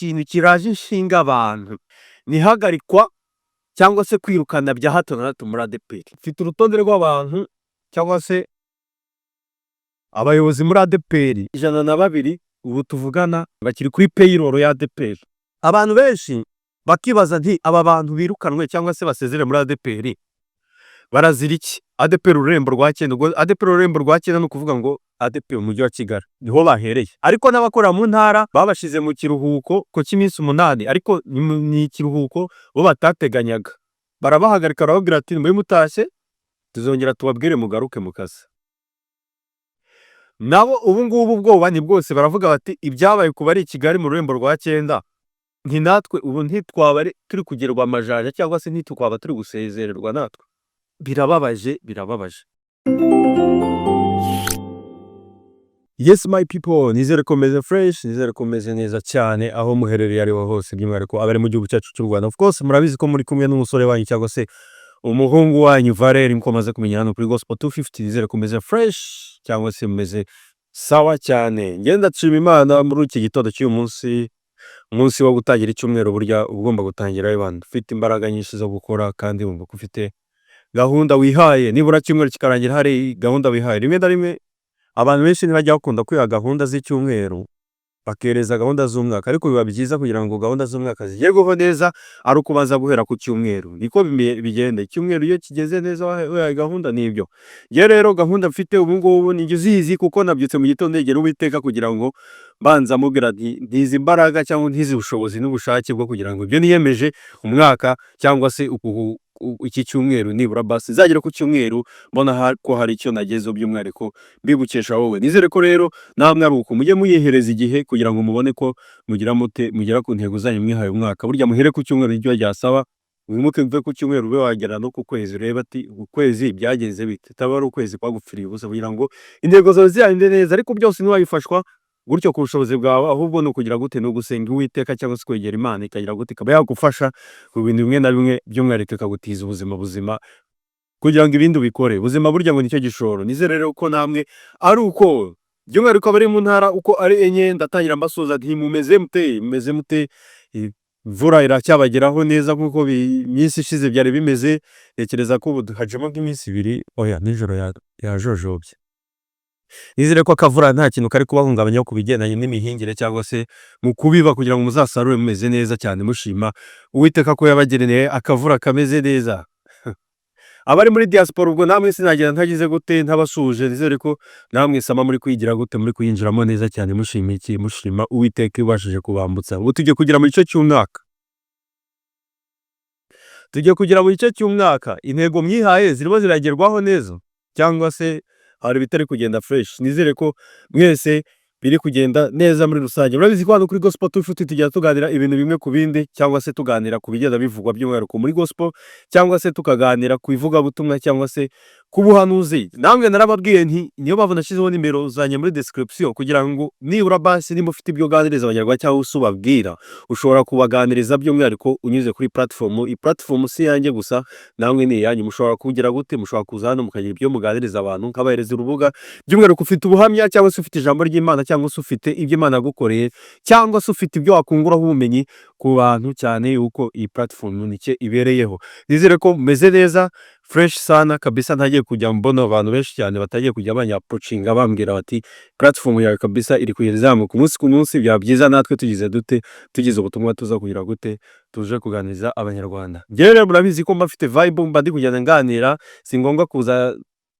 ikintu kiraje inshinga abantu nihagarikwa cyangwa se kwirukana bya hato na hato muri Adpr. Mfite urutonde rw'abantu cyangwa se abayobozi muri Adpr 102 ubu tuvugana bakiri kuri payroll ya Adpr. Abantu benshi bakibaza nti aba bantu birukanwe cyangwa se basezere muri Adpr barazira iki? Adpr ururembo rwa cyenda, ubwo Adpr ururembo rwa cyenda no kuvuga ngo Adpr umujyi wa Kigali niho bahereye, ariko n'abakora mu ntara babashize mu kiruhuko ko cy'iminsi 8, ariko ni ikiruhuko bo batateganyaga. Barabahagarika barababwira ati muri mutashye tuzongera tubabwire mugaruke mu kazi. Nabo ubu ngubu ubwoba ni bwose, baravuga bati ibyabaye kuba ari Kigali mu rurembo rwa cyenda nti natwe ubu ntitwabare turi kugerwa amajaja cyangwa se ntitwaba turi gusezererwa natwe. Birababaje. Yes my people, nizere ko meze fresh, nizere ko meze neza cyane aho muherereye ari hose, by'umwihariko abari mu gihugu cyacu cy'u Rwanda. Of course murabizi ko muri kumwe n'umusore wanyu cyangwa se umuhungu wanyu Valeur, mko maze kumenya hano kuri Gospel 250. Nizere ko meze fresh cyangwa se meze sawa cyane. Ngenda nshima Imana muri iki gitondo cy'uyu munsi wo gutangira icyumweru. Burya ugomba gutangira abantu ufite imbaraga nyinshi zo gukora, kandi wumva ko ufite gahunda wihaye. Nibura cyumweru kikarangira hari gahunda wihaye. Rimwe na rimwe abantu benshi ntibajya bakunda kwiha gahunda z'icyumweru, bakereza gahunda z'umwaka, ariko biba byiza kugira ngo gahunda z'umwaka zigerweho neza ari uko baza guhera ku cyumweru. Niko bigenda, icyumweru iyo kigeze neza wahaye gahunda nibyo. Je rero gahunda mfite ubu ngubu ni uzizi, kuko nabyutse mu gitondo negera Uwiteka kugira ngo banza mubwira ntizi imbaraga cyangwa ntizi ubushobozi n'ubushake bwo kugira ngo ibyo niyemeje umwaka cyangwa se iki cyumweru nibura basi zagera ku cyumweru mbona ko hari icyo nagezeho, by'umwihariko mbibukesha wowe. Nizere ko rero namwe ari uko mujye muyihereza igihe kugira ngo mubone ko mugera ku ntego zanyu mwihaye umwaka. Burya muhere ku cyumweru n'ibyo ryasaba, wimuke mve ku cyumweru ube wagera no ku kwezi, ureba ati ukwezi byagenze bite, taba ari ukwezi kwagupfiriye ubusa, kugira ngo intego zawe ziyande neza. Ariko byose ntiwabifashwa gutyo ku bushobozi bwawe, ahubwo no kugira gute no gusenga Uwiteka cyangwa se kwegera Imana ikagira gute ikaba yagufasha ku bintu bimwe na bimwe, by'umwihariko ikagutiza ubuzima buzima kugira ngo ibindi ubikore. Ubuzima burya ngo nicyo gishoro. Nizere rero ko namwe ari uko, by'umwihariko abari mu ntara uko ari enye. Ndatangira mbasoza nti mumeze mute? Imvura iracyabageraho neza nkuko iminsi ishize byari bimeze. Tekereza ko ubu hajemo nk'iminsi 2 oya nijoro yajojobye. Nizere ko akavura nta kintu kari kubahungabanya ku bigendanye n'imihingire cyangwa se mu kubiba, kugira ngo muzasarure mumeze neza cyane, mushima Uwiteka ko yabagereneye akavura kameze neza. Abari muri diaspora ubwo namwe sinagenda ntagize gute ntabasuje. Nizere ko namwe sama muri kwigira gute, muri kuyinjiramo neza cyane, mushima Uwiteka ibashije kubambutsa. Ubu tujye kugira mu gice cy'umwaka, intego mwihaye zirimo ziragerwaho neza cyangwa se hari bitari kugenda fresh. Nizere ko mwese biri kugenda neza muri rusange. Murabizi ko hano kuri Gospel 250 tujya tuganira ibintu bimwe ku bindi, cyangwa se tuganira ku bigenda bivugwa by'umwihariko muri gospel, cyangwa se tukaganira ku ivuga butumwa cyangwa se ku buhanuzi. Namwe narababwiye nti niyo mpamvu nashyizeho nimero zanye muri description, kugira ngo nibura basi nimba ufite ibyo ganiriza abanyarwanda cyangwa usubabwira, ushobora kubaganiriza by'umwihariko unyuze kuri platform si yanjye gusa, namwe ni yanyu. Mushobora kugira gute, mushobora kuza hano mukagira ibyo muganiriza abantu, nkabahereza urubuga, by'umwihariko ufite ubuhamya cyangwa se ufite ijambo ry'Imana, cyangwa se ufite ibyo Imana yagukoreye, cyangwa se ufite ibyo wakunguraho ubumenyi ku bantu, cyane uko iyi platform nike ibereyeho. Nizere ko meze neza fresh sana kabisa. Ntagiye kujya mbona abantu benshi cyane batagiye kujya approachinga bambwira bati platform yawe kabisa iri kuyizamuka ku munsi. Bya byiza natwe tugize ubutumwa tuza kugira gute, tuje kuganiriza abanyarwanda. Rero murabizi ko mbafite vibe, mba ndi kugenda nganira, si ngombwa kuza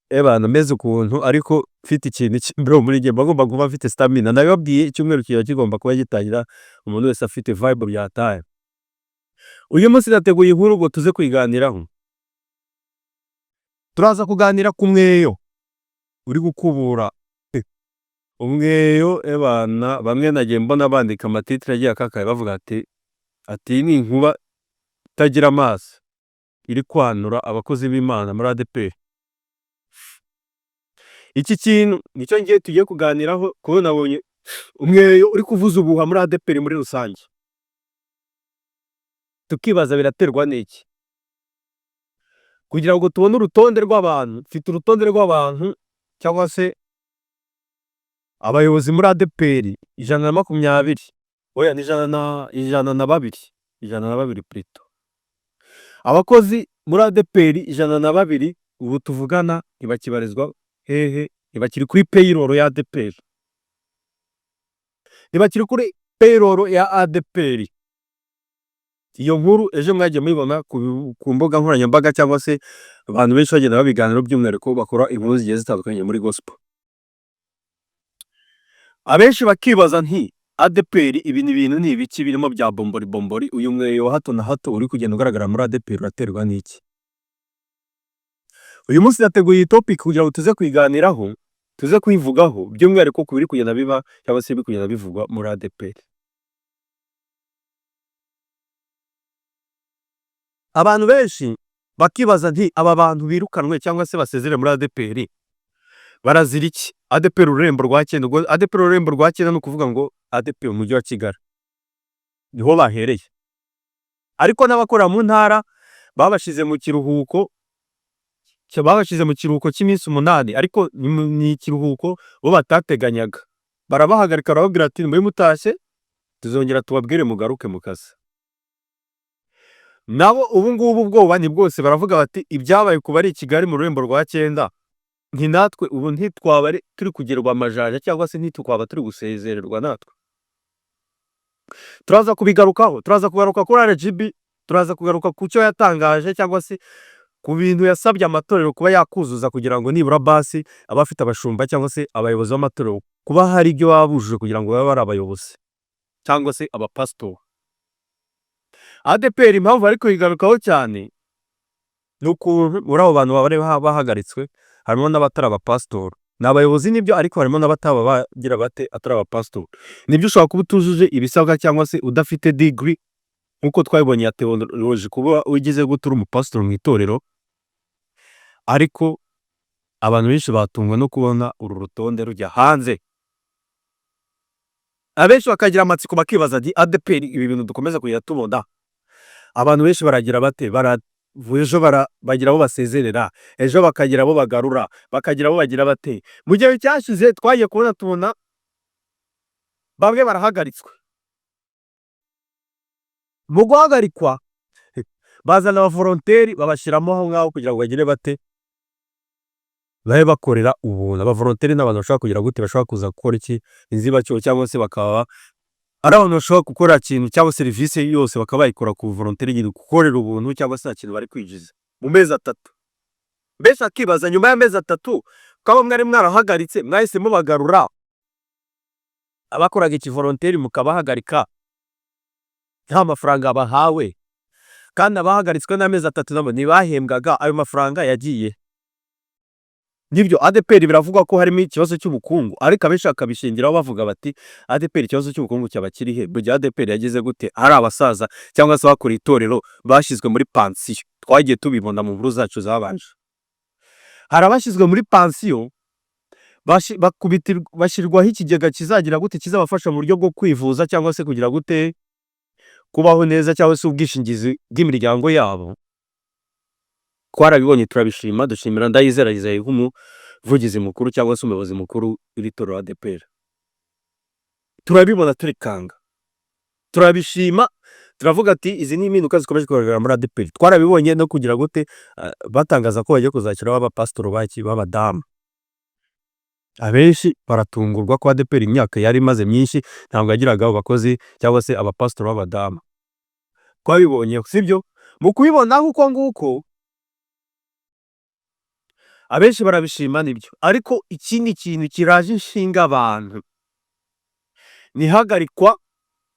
ebana meze ukuntu, ariko mfite ikintu bro muri nge bagomba kuba afite stamina. Nabibabwiye icyumweru kiba kigomba kuba gitangira umuntu wese afite vibe byataye. Uyu munsi nateguye inkuru ngo tuze kwiganiraho. Turaza kuganira ku mweyo uri gukubura. Umweyo ebana, bamwe nagiye mbona bandika amatitre agiye akakaye bavuga ati ni inkuba itagira amaso iri kwanura abakozi b'Imana muri Adpr. Iki kintu nicyo ngiye tugiye kuganiraho, kuko nabonye umweyo uri kuvuza ubuha muri Adpr muri rusange. Tukibaza biraterwa n'iki? Kugira ngo tubone urutonde rw'abantu, mfite urutonde rw'abantu cyangwa se abayobozi muri Adpr 120 oya ni ijana na babiri, plutôt. Abakozi muri ADPR 102 ubu tuvugana ntibakibarizwa hehe, ntibakiri kuri payroll ya ADPR, ntibakiri kuri payroll ya ADPR. Iyo nkuru ejo mwagiye muyibona ku mbuga nkoranyambaga cyangwa se abantu benshi bagenda babiganiro, by'umwihariko bakora inkuru zigiye zitandukanye muri gospel. Abenshi bakibaza nti ADPR ibi ni bintu ni ibiki birimo bya bombori, uyu mweyo wa hato na hato uri kugenda ugaragara muri ADPR uraterwa n'iki? Uyu munsi nateguye iyi topic kugira ngo tuze kuyiganiraho, tuze kuyivugaho, by'umwihariko ku biri kugenda biba cyangwa se biri kugenda bivugwa muri ADPR. Abantu benshi bakibaza nti aba bantu birukanwe cyangwa se basezere muri ADPR barazira iki? ADPR ururembo rwa 9, ubwo ADPR ururembo rwa 9 ni ukuvuga ngo ADPR umujyi wa Kigali niho bahereye, ariko n'abakora mu ntara babashize mu kiruhuko cy'iminsi 8, ariko ni ikiruhuko bo batateganyaga. Barabahagarika barababwira ati muri mutashye tuzongera tubabwire mugaruke mu kazi. Nabo ubu ngubu ubwoba ni bwose, baravuga bati ibyabaye kuba ari i Kigali mu rurembo rwa 9 nti natwe ubu ntitwaba turi kugerwa amajanja cyangwa se ntitwaba turi gusezererwa natwe. Turaza kubigarukaho, turaza kugaruka kuri RGB, turaza kugaruka ku cyo yatangaje cyangwa se ku bintu yasabye amatorero kuba yakuzuza kugira ngo nibura basi abafite abashumba cyangwa se abayobozi b'amatorero kuba hari ibyo babujije kugira ngo babe ari abayobozi cyangwa se abapastor. ADPR impamvu bari kuyigarukaho cyane ni ukuntu muri abo bantu bari bahagaritswe harimo n'abatari abapastor. Ni abayobozi nibyo, ariko harimo n'abataba bagira bate atari abapastor. Nibyo ushobora kuba utujuje ibisabwa cyangwa se udafite degree nkuko twabibonye ya theology kuba ugize gutura umupastor mu itorero, ariko abantu benshi batungwa no kubona uru rutonde rujya hanze. Abenshi bakagira amatsiko bakibaza ati ADPR ibi bintu dukomeza kujya tubona, abantu benshi baragira bate, ejo bagira abo basezerera, ejo bakagira abo bagarura, bakagira abo bagira bate. Mu gihe cyashize twagiye tubona bamwe barahagaritswe. Mu guhagarikwa bazana abavolonteri babashyiramo aho ngaho kugira ngo bagire bate, babe bakorera ubuntu. Abavolonteri n'abantu bashobora kugira gute, bashobora kuza gukora iki, inzibacyuho, cyangwa se bakaba ari abantu bashobora gukora ikintu cyangwa serivisi yose bakaba bayikora ku volonteri, gukorera ubuntu cyangwa se nta kintu bari kwijiza mu mezi 3. Mbese akibaza nyuma y'amezi 3 kaba mwari mwarahagaritse mwahisemo bagarura abakoraga iki volonteri mukabahagarika nta mafaranga bahawe, kandi abahagaritswe n'amezi 3 nabo ntibahembwaga, ayo mafaranga yagiye. Nibyo ADPR biravugwa ko harimo ikibazo cy'ubukungu, ariko abenshi bakabishingiraho bavuga bati ADPR ikibazo cy'ubukungu cyaba kiri he? Burya ADPR yageze gute hari abasaza cyangwa se bakora itorero bashyizwe muri pansiyo? Twagiye tubibona mu nkuru zacu zabanje. Hari abashyizwe muri pansiyo bashyirwaho ikigega kizagira gute, kizabafasha mu buryo bwo kwivuza cyangwa se kugira gute kubaho neza, cyangwa se ubwishingizi bw'imiryango yabo. Twarabibonye turabishima, dushimira Ndayizera Isaie nk'umuvugizi mukuru cyangwa se umuyobozi mukuru w'itorero ADPR. Turabibona turikanga, turabishima, turavuga ati izi ni impinduka zikomeje kugaragara muri ADPR. Twarabibonye no kugira gute batangaza ko bagiye kuzakiraho abapastor b'abadamu. Abenshi baratungurwa ko ADPR imyaka yari imaze myinshi ntabwo yagiraga abakozi cyangwa se abapastor b'abadamu. Twabibonye sibyo? Mu kubibona uko nguko abenshi barabishima nibyo, ariko ikindi kintu kiraje inshinga abantu ni hagarikwa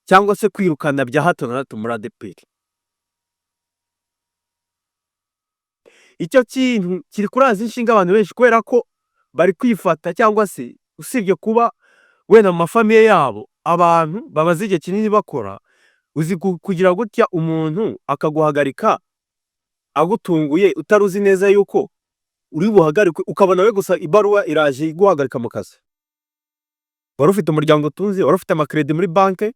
cyangwa se kwirukana bya hato na hato muri ADPR. Icyo kintu kiri kuraza inshinga abantu benshi kubera ko bari kwifata, cyangwa se usibye kuba wenda mu mafamiye yabo abantu bamaze igihe kinini bakora, uzi kugira gutya umuntu akaguhagarika agutunguye utaruzi neza yuko uri buhagarikwe, ukabona we gusa ibaruwa iraje iguhagarika mu kazi. Wari ufite umuryango utunze, wari ufite amakredi muri banke,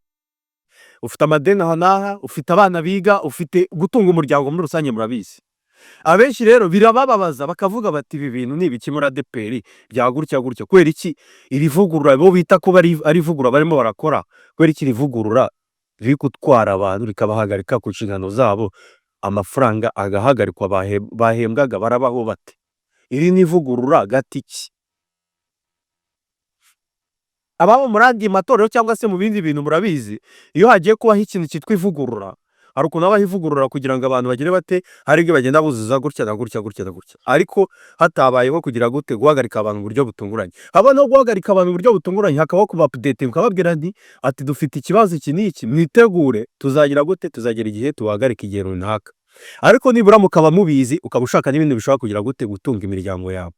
ufite amadeni aha n'aha, ufite abana biga, ufite gutunga umuryango muri rusange murabizi. abenshi rero birabababaza bakavuga bati ibi bintu ni ibiki muri Adpr bya gutya gutya, kubera iki iri vugurura bo bita ko ari ivugurura barimo barakora, kubera iki iri vugurura riri gutwara abantu rikabahagarika ku nshingano zabo, amafaranga agahagarikwa bahembwaga barabaho bate? Iri ni ivugurura gatiki. Ababo muri andi matorero cyangwa se mu bindi bintu murabizi, iyo hagiye kubaho ikintu cyitwa ivugurura, hari ukuntu habaho ivugurura kugira ngo abantu bagire bate, hari ibyo bagenda buzuza gutya na gutya gutya na gutya, ariko hatabayeho kugira gute guhagarika abantu mu buryo butunguranye. Haba no guhagarika abantu mu buryo butunguranye, hakabaho kuba update mukababwira nti ati dufite ikibazo iki n'iki, mwitegure tuzagira gute, tuzagera igihe tubahagarika igihe runaka. Ariko nibura mukaba mubizi, ukaba ushaka n'ibindi bishobora kugira gute gutunga imiryango yabo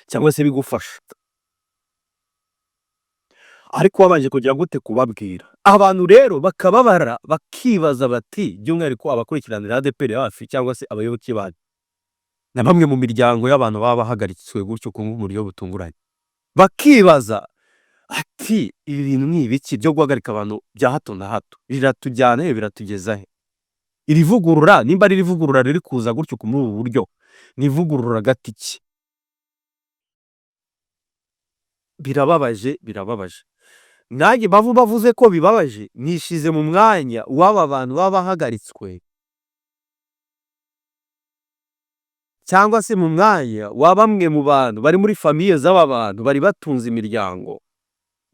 cyangwa se bigufasha, ariko wabanje kugira gute kubabwira. Abantu rero bakababara bakibaza bati by'umwihariko abakurikiranira Adpr hafi cyangwa se abayoboke banyu na bamwe mu miryango y'abantu baba bahagaritswe gutyo ku buryo butunguranye, bakibaza ati ibi bintu ni ibiki byo guhagarika abantu bya hato na hato, riratujyana he, biratugeza he? Iri vugurura nimba ari rivugurura riri kuza gutyo ku muri ubu buryo, ni ivugurura gatiki. Birababaje, birababaje. Nanjye bavuze ko bibabaje, nishize mu mwanya w'aba bantu baba bahagaritswe, cyangwa se mu mwanya wa bamwe mu bantu bari muri famiye z'aba bantu bari batunze imiryango.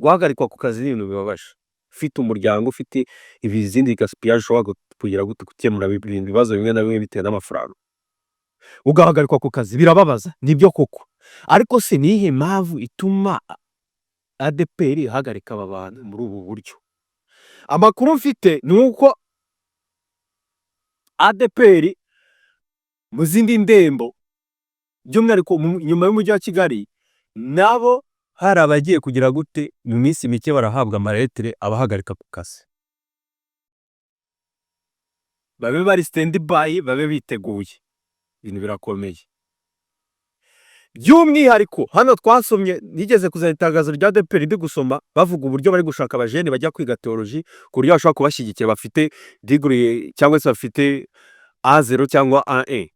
Guhagarikwa ku kazi ni ibintu bibabaje. Ufite umuryango, ufite ibizindi gaspillage ushobora kugira gute gukemura ibibazo bimwe na bimwe bitewe n'amafaranga, ugahagarikwa ku kazi, birababaza, nibyo koko. Ariko se nihe mpamvu ituma Adpr ihagarika aba bantu muri ubu buryo? Amakuru mfite ni uko Adpr mu zindi ndembo by'umwihariko nyuma y'umujyi wa Kigali nabo hari abagiye kugira gute mu minsi mike barahabwa amaretere abahagarika ku kazi, babe bari stand by, babe biteguye. Ibintu birakomeye. By'umwihariko hano twasomye, nigeze kuzana itangazo rya Adpr ndi gusoma bavuga uburyo bari gushaka abajene bajya kwiga theology ku buryo bashobora kubashyigikira bafite degree cyangwa se bafite A0 cyangwa A1.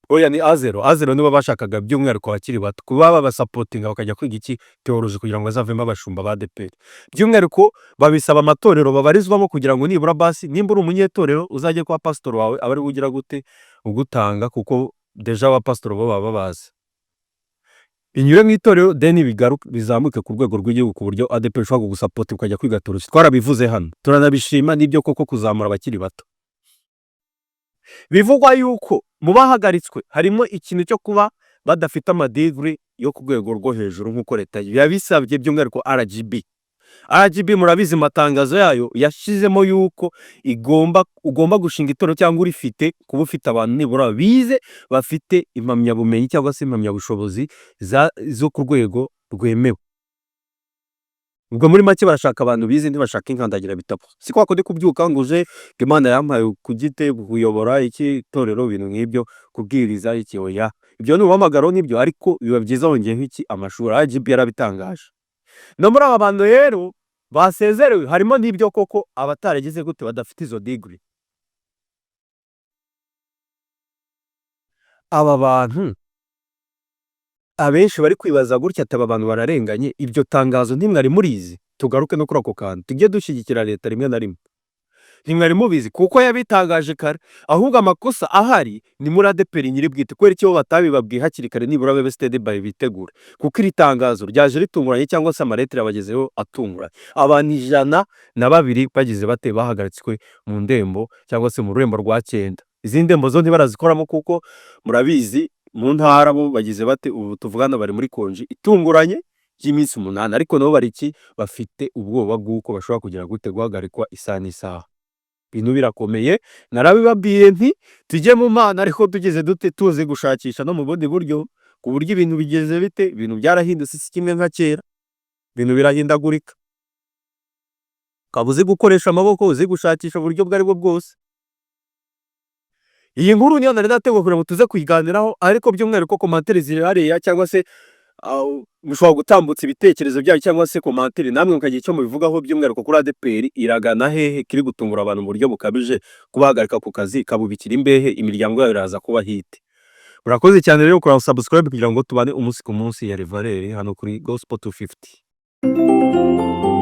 Oya ni A0 nibo bashakaga by'umwihariko bakiri bato kuba babasupportinga bakajya kwiga iki theology kugira ngo bazavemo abashumba ba Adpr. By'umwihariko babisaba amatorero babarizwamo kugira ngo nibura basi nimbura umunyetorero uzajye kwa pastor wawe abari ugira gute ugutanga, kuko deja wa pastor bo baba bazi inyure mu itorero deni bizamuke ku rwego rw'igihugu ku buryo Adpr ishobora kugusupporta ukajya kwiga theology. Twarabivuze hano, turanabishima, nibyo koko kuzamura abakiri bato. Bivugwa yuko mu bahagaritswe harimo ikintu cyo kuba badafite amadigri yo ku rwego rwo hejuru nk'uko leta yabisabye, by'umwihariko RGB murabizi matangazo yayo yashizemo yuko ugomba gushinga itorero cyangwa urifite kuba ufite abantu nibura bize bafite impamyabumenyi cyangwa se impamyabushobozi zo ku rwego rwemewe. Ubwo muri make barashaka abantu bize, ntibashaka inkandagira bitabo. Si kwa kundi kubyuka ngo uje Imana yampaye kugite kuyobora iki torero, ibintu nk'ibyo kubwiriza iki, oya ibyo ni ubamagaro nibyo, ariko biba byiza wongeye nk'iki amashuri. RGB yarabitangaje. No muri aba bantu rero basezerewe harimo n'ibyo koko abataragize gute badafite izo degree. Aba bantu abenshi bari kwibaza gutya ati aba bantu bararenganye, ibyo tangazo ntimwari murizi. Tugaruke no kuri ako kantu, tujye dushyigikira leta rimwe na rimwe. Ntimwari mubizi kuko yabitangaje kare, ahubwo amakosa ahari ni muri Adpr nyiri bwite, kubera icyo batabibabwiye hakiri kare nibura babe stand by bitegure, kuko iri tangazo ryaje ritunguranye cyangwa se amaretere yabagezeho atunguranye. Abantu 102 bagize bate bahagaritswe mu ndembo cyangwa se mu rurembo rwa 9. Izi ndembo zo ntibarazikoramo kuko murabizi mu ntara bo bagize bate ubu tuvugana bari muri konji itunguranye y'iminsi 8, ariko nabo bari iki bafite ubwoba bw'uko bashobora kugira gute guhagarikwa isaha n'isaha. Ibintu birakomeye, narabibabwiye nti tujye mu Mana, ariko tugeze dute tuzi gushakisha no mu bundi buryo, ku buryo ibintu bigeze bite, ibintu byarahindutse si kimwe nka kera, ibintu birahindagurika. Kabuze gukoresha amaboko, uzi gushakisha uburyo bwari bwo bwose. Iyi nkuru niyo nari nateguye kugira ngo tuze kuyiganiraho, ariko by'umwihariko commentaire zirihariya cyangwa se mushobora gutambutsa ibitekerezo byanyu cyangwa se commentaire namwe mukagira icyo mubivugaho by'umwihariko kuri Adpr iragana hehe kiri gutungura abantu mu buryo bukabije kubahagarika ku kazi kabubikira imbehe imiryango yayo iraza kuba hite. Murakoze cyane rero kuri subscribe kugira ngo tubane umunsi ku munsi ya Valeur hano kuri Gospel 250.